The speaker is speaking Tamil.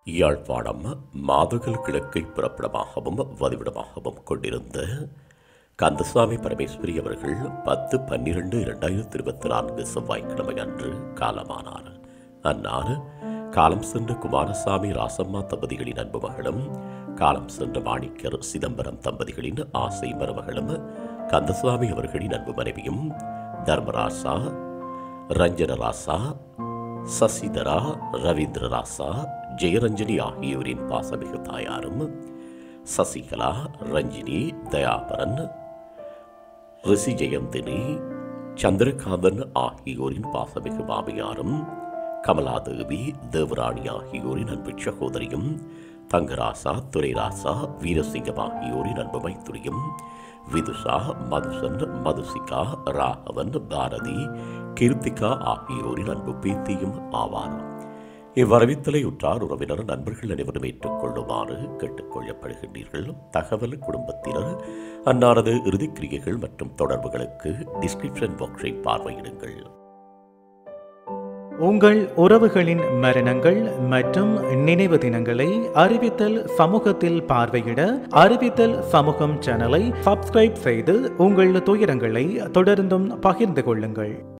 யாழ்ப்பாணம் மாதுகல் கிழக்கை புறப்படமாகவும் வதிவிடமாகவும் கொண்டிருந்த கந்தசாமி பரமேஸ்வரி அவர்கள் 10/12/2024 செவ்வாய்க்கிழமை அன்று காலமானார். அன்னார் காலம் சென்ற குமாரசாமி ராசம்மா தம்பதிகளின் அன்பு மகளும், காலம் சென்ற மாணிக்கர் சிதம்பரம் தம்பதிகளின் ஆசை மருமகளும், கந்தசுவாமி அவர்களின் அன்பு மனைவியும், தர்மராசா, ரஞ்சனராசா, சசிதரா, ரவீந்திரராசா, ஜெயரஞ்சனி ஆகியோரின் பாசமிகு தாயாரும், சசிகலா, ரஞ்சினி, தயாபரன், ரிஷி ஜெயந்தினி, சந்திரகாந்தன் ஆகியோரின் பாசமிகு மாமியாரும், கமலாதேவி, தேவராணி ஆகியோரின் அன்பு சகோதரியும், தங்கராசா, துரைராசா, வீரசிங்கம் ஆகியோரின் அன்பு மைத்துரியும், விதுஷா, மதுசன், மதுசிகா, ராகவன், பாரதி, கீர்த்திகா ஆகியோரின் அன்பு பேத்தியும் ஆவார். இவ்வரவித்தலை உற்றார் உறவினர் நண்பர்கள் அனைவரும் ஏற்றுக்கொள்ளுமாறு கேட்டுக்கொள்ளப்படுகின்றீர்கள். தகவல் குடும்பத்தினர் அன்னாரது இறுதிக்கிரியைகள் மற்றும் தொடர்புகளுக்கு டிஸ்கிரிப்ஷன் பாக்ஸை பார்வையிடுங்கள். உங்கள் உறவுகளின் மரணங்கள் மற்றும் நினைவு தினங்களை அறிவித்தல் சமூகத்தில் பார்வையிட அறிவித்தல் சமூகம் சேனலை சப்ஸ்கிரைப் செய்து உங்கள் துயரங்களை தொடர்ந்தும் பகிர்ந்து கொள்ளுங்கள்.